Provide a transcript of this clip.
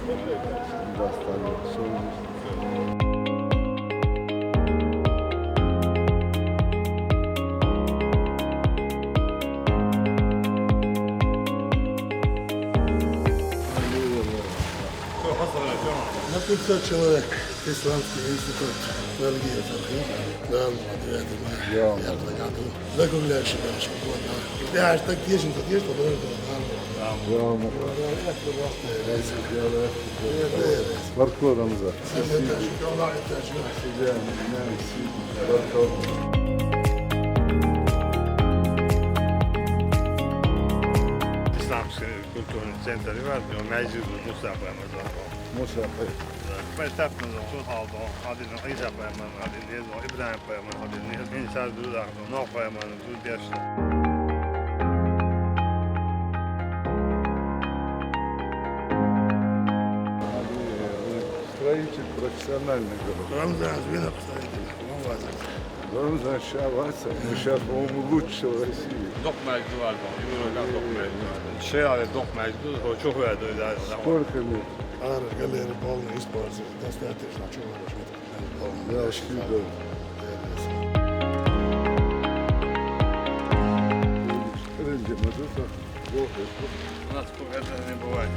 На 500 человек. Исламский институт религии. Да, 9 мая. Я году. Загуляешь себя, что угодно. Я аж так езжу, что Barko Ramza. İslamski kulturni centri var, meclis Musa Ramazan. Musa Men täppänsä on alto, adin Isa päivän, adin Ibrahim päivän, adin insan duda, no päivän, dudiasta. Строитель профессиональный город. Рамзан, звено представитель. Рамзан Шаваса, мы сейчас, по-моему, лучше в России. Dokmecdi var da, yürürken dokmecdi var. Şehirde dokmecdi, o çok öyle öyle. Сколько лет? Ара, галеры полные используют. Достаточно чего-то. Я скидывал. У нас поведення не буває.